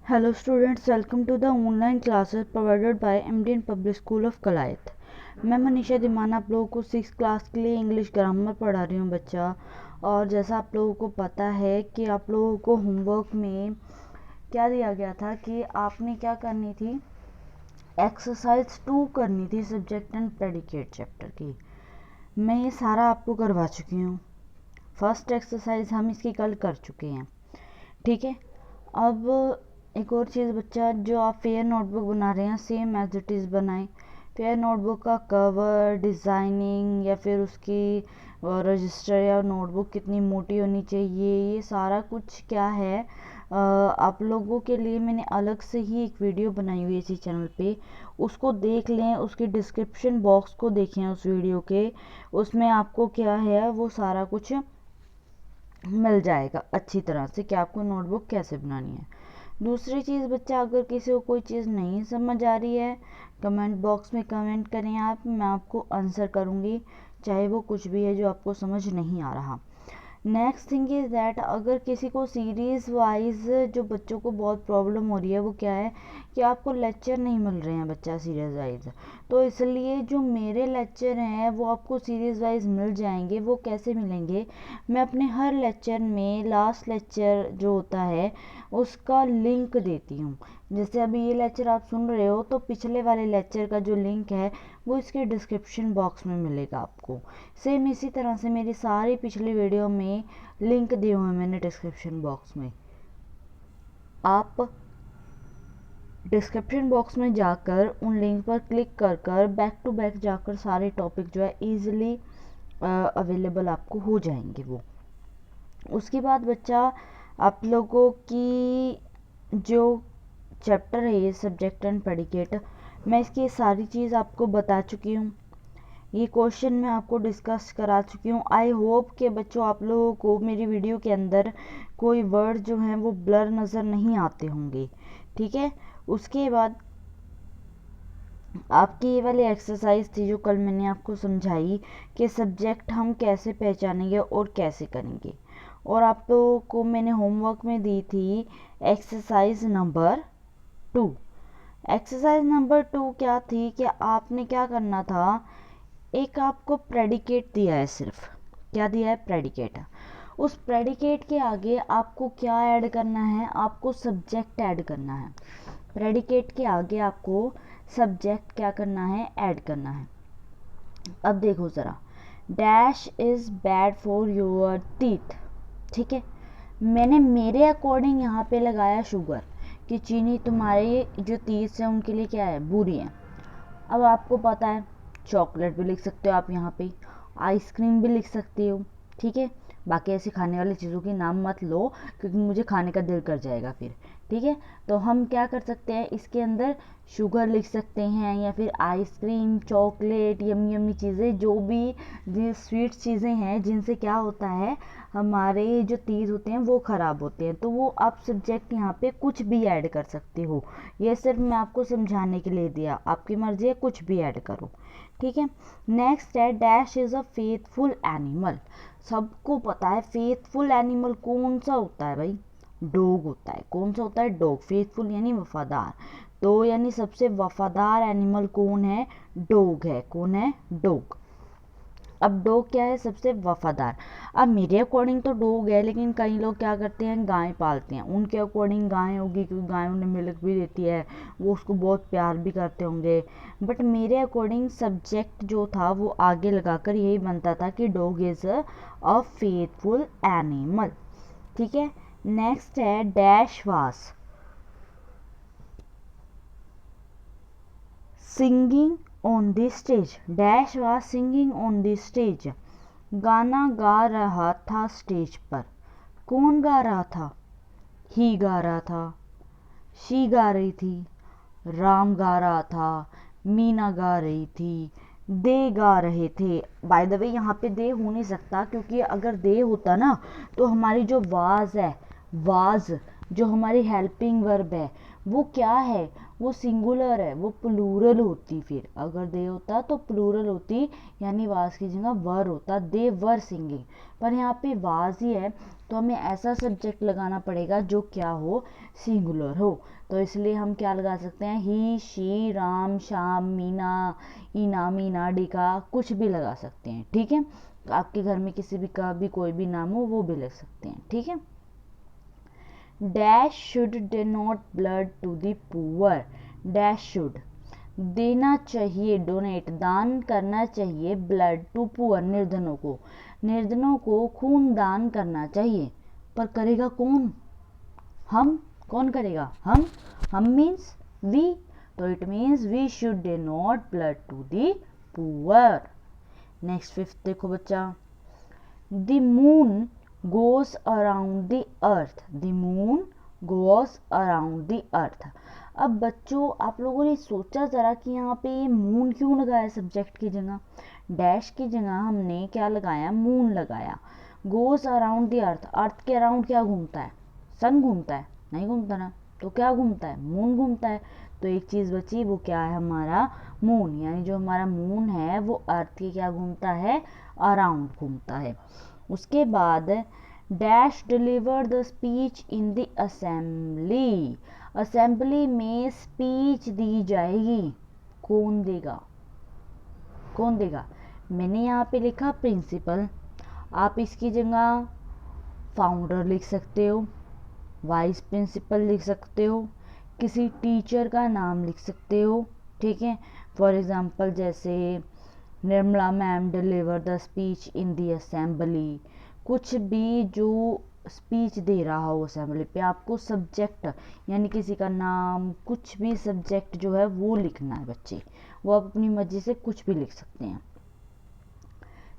Hello students, welcome to the online classes provided by Indian Public School of Kalayat. मैं मनीषा दिमान आप लोगों को 6th class के लिए इंग्लिश ग्रामर पढ़ा रही हूँ बच्चा। और जैसा आप लोगों को पता है कि आप लोगों को होमवर्क में क्या दिया गया था कि आपने क्या करनी थी, एक्सरसाइज 2 करनी थी सब्जेक्ट एंड प्रेडिकेट चैप्टर की। मैं ये सारा आपको करवा चुकी हूँ। फर्स्ट एक्सरसाइज हम इसकी कल कर चुके हैं, ठीक है। अब एक और चीज़ बच्चा, जो आप फेयर नोटबुक बना रहे हैं सेम एज इट इज़ बनाएं। फेयर नोटबुक का कवर, डिज़ाइनिंग या फिर उसकी रजिस्टर या नोटबुक कितनी मोटी होनी चाहिए, ये सारा कुछ क्या है आप लोगों के लिए मैंने अलग से ही एक वीडियो बनाई हुई है इसी चैनल पे। उसको देख लें, उसके डिस्क्रिप्शन बॉक्स को देखें उस वीडियो के, उसमें आपको क्या है वो सारा कुछ मिल जाएगा अच्छी तरह से कि आपको नोटबुक कैसे बनानी है। दूसरी चीज़ बच्चा, अगर किसी को कोई चीज़ नहीं समझ आ रही है कमेंट बॉक्स में कमेंट करें आप, मैं आपको आंसर करूँगी, चाहे वो कुछ भी है जो आपको समझ नहीं आ रहा। नेक्स्ट थिंग इज़ दैट, अगर किसी को सीरीज़ वाइज जो बच्चों को बहुत प्रॉब्लम हो रही है वो क्या है कि आपको लेक्चर नहीं मिल रहे हैं बच्चा सीरीज़ वाइज, तो इसलिए जो मेरे लेक्चर हैं वो आपको सीरीज़ वाइज मिल जाएंगे। वो कैसे मिलेंगे, मैं अपने हर लेक्चर में लास्ट लेक्चर जो होता है उसका लिंक देती हूँ। जैसे अभी ये लेक्चर आप सुन रहे हो तो पिछले वाले लेक्चर का जो लिंक है वो इसके डिस्क्रिप्शन बॉक्स में मिलेगा आपको। सेम इसी तरह से मेरी सारी पिछली वीडियो में लिंक दिए हुए हैं मैंने डिस्क्रिप्शन बॉक्स में। आप डिस्क्रिप्शन बॉक्स में जाकर उन लिंक पर क्लिक कर कर बैक टू बैक जाकर सारे टॉपिक जो है ईजिली अवेलेबल आपको हो जाएंगे वो। उसके बाद बच्चा, आप लोगों की जो चैप्टर है ये सब्जेक्ट एंड प्रेडिकेट, मैं इसकी सारी चीज़ आपको बता चुकी हूँ। ये क्वेश्चन मैं आपको डिस्कस करा चुकी हूँ। आई होप कि बच्चों आप लोगों को मेरी वीडियो के अंदर कोई वर्ड जो हैं वो ब्लर नज़र नहीं आते होंगे, ठीक है। उसके बाद आपकी ये वाली एक्सरसाइज थी जो कल मैंने आपको समझाई कि सब्जेक्ट हम कैसे पहचानेंगे और कैसे करेंगे। और आप लोगों को मैंने होमवर्क में दी थी एक्सरसाइज नंबर 2। एक्सरसाइज नंबर 2 क्या थी कि आपने क्या करना था, एक आपको प्रेडिकेट दिया है, सिर्फ क्या दिया है, प्रेडिकेट। उस प्रेडिकेट के आगे आपको क्या ऐड करना है, आपको सब्जेक्ट ऐड करना है। प्रेडिकेट के आगे आपको सब्जेक्ट क्या करना है, ऐड करना है। अब देखो ज़रा, dash is bad for your teeth, ठीक है। मैंने मेरे अकॉर्डिंग यहाँ पे लगाया शुगर, कि चीनी तुम्हारे जो टीथ है उनके लिए क्या है, बुरी है। अब आपको पता है चॉकलेट भी लिख सकते हो आप यहाँ पे, आइसक्रीम भी लिख सकते हो, ठीक है। बाकी ऐसी खाने वाली चीज़ों के नाम मत लो क्योंकि मुझे खाने का दिल कर जाएगा फिर, ठीक है। तो हम क्या कर सकते हैं, इसके अंदर शुगर लिख सकते हैं या फिर आइसक्रीम, चॉकलेट, यमी यमी चीज़ें, जो भी स्वीट चीज़ें हैं जिनसे क्या होता है हमारे जो टीथ होते हैं वो ख़राब होते हैं, तो वो आप सब्जेक्ट यहाँ पे कुछ भी ऐड कर सकते हो। ये सिर्फ मैं आपको समझाने के लिए दिया, आपकी मर्जी है कुछ भी ऐड करो, ठीक है। नेक्स्ट है dash is a faithful animal. सबको पता है फेथफुल एनिमल कौन सा होता है भाई, डॉग होता है। कौन सा होता है, डॉग। फेथफुल यानी वफादार, तो यानी सबसे वफादार एनिमल कौन है, डॉग है। कौन है, डॉग। अब डॉग क्या है, सबसे वफादार। अब मेरे अकॉर्डिंग तो डॉग है, लेकिन कई लोग क्या करते हैं, गाय पालते हैं, उनके अकॉर्डिंग गाय होगी क्योंकि गाय उन्हें मिल्क भी देती है, वो उसको बहुत प्यार भी करते होंगे। बट मेरे अकॉर्डिंग सब्जेक्ट जो था वो आगे लगाकर यही बनता था कि dog is a faithful animal, ठीक है। नेक्स्ट है डैश वास singing on the stage. Dash was singing on the stage, गाना गा रहा था स्टेज पर। कौन गा रहा था, ही गा रहा था, शी गा रही थी, राम गा रहा था, मीना गा रही थी, दे गा रहे थे। बाय द वे यहाँ पे दे हो नहीं सकता, क्योंकि अगर दे होता ना तो हमारी जो वाज है, वाज जो हमारी हेल्पिंग वर्ब है वो क्या है, वो सिंगुलर है, वो प्लूरल होती। फिर अगर दे होता तो प्लूरल होती, यानी वाज की जगह वर होता, दे वर सिंगिंग। पर यहाँ पे वाज ही है तो हमें ऐसा सब्जेक्ट लगाना पड़ेगा जो क्या हो, सिंगुलर हो। तो इसलिए हम क्या लगा सकते हैं, ही, शी, राम, श्याम, मीना, ईना, मीना, डिका, कुछ भी लगा सकते हैं। ठीक है, आपके घर में किसी भी का भी कोई भी नाम हो वो भी लिख सकते हैं। ठीक है। Dash should donate blood to the poor. Dash should देना चाहिए, डोनेट दान करना चाहिए, ब्लड टू पुअर निर्धनों को, निर्धनों को खून दान करना चाहिए। पर करेगा कौन, हम। कौन करेगा, हम मीन्स वी। तो it means we should donate blood to the poor. Next 5th देखो बच्चा, the moon goes around the earth. The moon goes around the earth. अब बच्चों आप लोगों ने सोचा जरा कि यहाँ पे ये मून क्यों लगाया सब्जेक्ट की जगह, डैश की जगह हमने क्या लगाया, मून लगाया। गोज अराउंड द अर्थ, अर्थ के अराउंड क्या घूमता है, सन घूमता है, नहीं घूमता ना, तो क्या घूमता है, मून घूमता है। तो एक चीज बची, वो क्या है, हमारा मून, यानी जो हमारा मून है वो अर्थ के क्या घूमता है, अराउंड घूमता है। उसके बाद dash deliver the speech in the assembly. Assembly में स्पीच दी जाएगी, कौन देगा, कौन देगा। मैंने यहाँ पे लिखा प्रिंसिपल, आप इसकी जगह फाउंडर लिख सकते हो, वाइस प्रिंसिपल लिख सकते हो, किसी टीचर का नाम लिख सकते हो। ठीक है, फॉर एग्जांपल जैसे Nirmala ma'am deliver the speech in the assembly, कुछ भी जो स्पीच दे रहा हो असेंबली पे, आपको सब्जेक्ट यानी किसी का नाम, कुछ भी सब्जेक्ट जो है वो लिखना है बच्चे, वो आप अपनी मर्जी से कुछ भी लिख सकते हैं।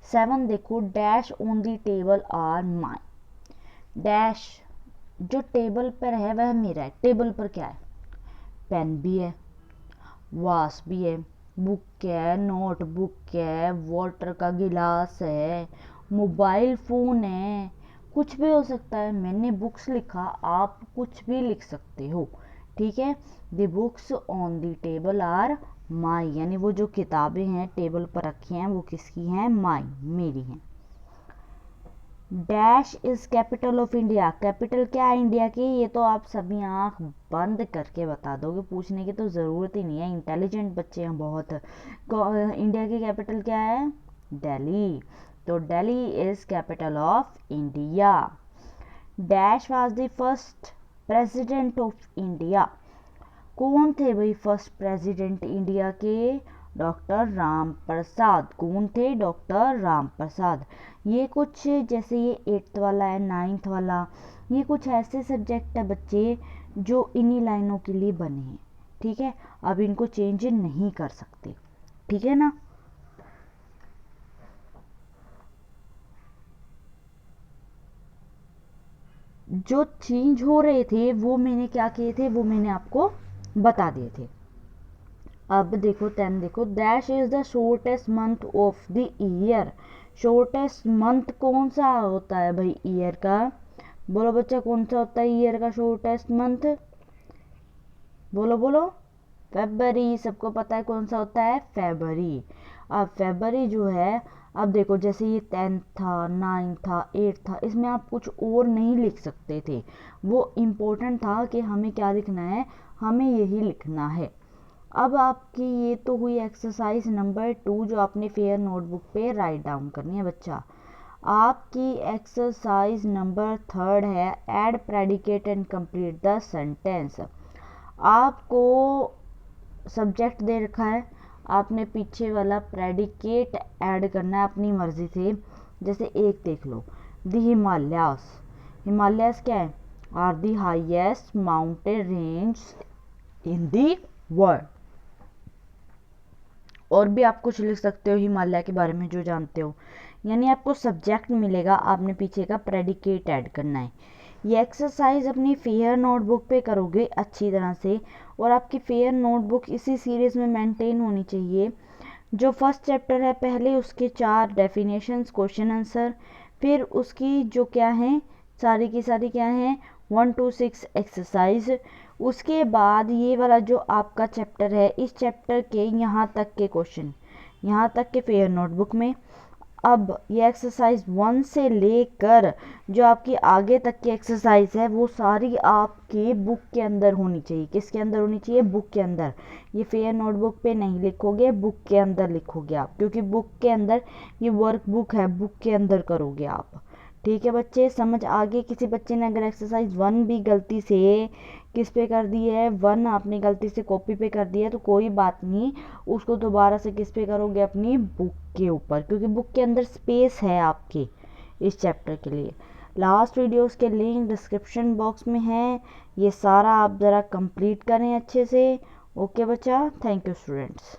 7 देखो, dash on the table are mine. Dash जो टेबल पर है वह मेरा है। टेबल पर क्या है, पेन भी है, वास भी है, बुक है, नोटबुक है, वाटर का गिलास है, मोबाइल फोन है, कुछ भी हो सकता है। मैंने बुक्स लिखा, आप कुछ भी लिख सकते हो। ठीक है, the books on the table are my, यानी वो जो किताबें हैं टेबल पर रखी हैं वो किसकी हैं, माई, मेरी हैं। Dash is capital of India. Capital क्या है इंडिया की, ये तो आप सभी आंख बंद करके बता दोगे, पूछने की तो ज़रूरत ही नहीं है, इंटेलिजेंट बच्चे हैं बहुत। इंडिया की कैपिटल क्या है, दिल्ली। तो Delhi is capital of India. Dash was the first president of India. कौन थे भाई फर्स्ट प्रेसिडेंट इंडिया के, डॉक्टर राम प्रसाद। कौन थे, डॉक्टर राम प्रसाद। ये कुछ जैसे ये 8th वाला है, 9th वाला, ये कुछ ऐसे सब्जेक्ट है बच्चे जो इन्हीं लाइनों के लिए बने हैं। ठीक है, अब इनको चेंज नहीं कर सकते। ठीक है ना। जो चेंज हो रहे थे वो मैंने क्या किए थे, वो मैंने आपको बता दिए थे। अब देखो 10 देखो, dash is the shortest month of the year. Shortest month कौन सा होता है भाई ईयर का, बोलो बच्चा कौन सा होता है ईयर का शॉर्टेस्ट मंथ, बोलो बोलो। फरवरी, सबको पता है कौन सा होता है, फरवरी। अब फरवरी जो है, अब देखो जैसे ये 10th था, 9th था, 8th था, इसमें आप कुछ और नहीं लिख सकते थे, वो इम्पोर्टेंट था कि हमें क्या लिखना है, हमें यही लिखना है। अब आपकी ये तो हुई एक्सरसाइज नंबर 2 जो आपने फेयर नोटबुक पे राइट डाउन करनी है बच्चा। आपकी एक्सरसाइज नंबर 3 है, add predicate and complete the sentence. आपको सब्जेक्ट दे रखा है, आपने पीछे वाला प्रेडिकेट ऐड करना है अपनी मर्जी से। जैसे एक देख लो, द हिमालयास। हिमालयास क्या है, are the highest mountain range in the world. और भी आप कुछ लिख सकते हो हिमालय के बारे में जो जानते हो, यानी आपको सब्जेक्ट मिलेगा, आपने पीछे का प्रेडिकेट ऐड करना है। ये एक्सरसाइज अपनी फेयर नोटबुक पे करोगे अच्छी तरह से, और आपकी फेयर नोटबुक इसी सीरीज में मेंटेन होनी चाहिए। जो फर्स्ट चैप्टर है पहले उसके 4 डेफिनेशंस, क्वेश्चन आंसर, फिर उसकी जो क्या है सारी की सारी क्या है 1 to 6 एक्सरसाइज। उसके बाद ये वाला जो आपका चैप्टर है, इस चैप्टर के यहाँ तक के क्वेश्चन, यहाँ तक के फेयर नोटबुक में। अब ये एक्सरसाइज 1 से लेकर जो आपकी आगे तक की एक्सरसाइज है वो सारी आपकी बुक के अंदर होनी चाहिए। किसके अंदर होनी चाहिए? बुक के अंदर। ये फेयर नोटबुक पे नहीं लिखोगे, बुक के अंदर लिखोगे आप, क्योंकि बुक के अंदर ये वर्क बुक है, बुक के अंदर करोगे आप। ठीक है बच्चे, समझ आगे? किसी बच्चे ने अगर एक्सरसाइज 1 भी गलती से किस पे कर दी है, 1 आपने गलती से कॉपी पे कर दिया है, तो कोई बात नहीं, उसको दोबारा से किस पे करोगे? अपनी बुक के ऊपर, क्योंकि बुक के अंदर स्पेस है आपके इस चैप्टर के लिए। लास्ट वीडियोस के लिंक डिस्क्रिप्शन बॉक्स में है, ये सारा आप ज़रा कंप्लीट करें अच्छे से। ओके बच्चा, थैंक यू स्टूडेंट्स।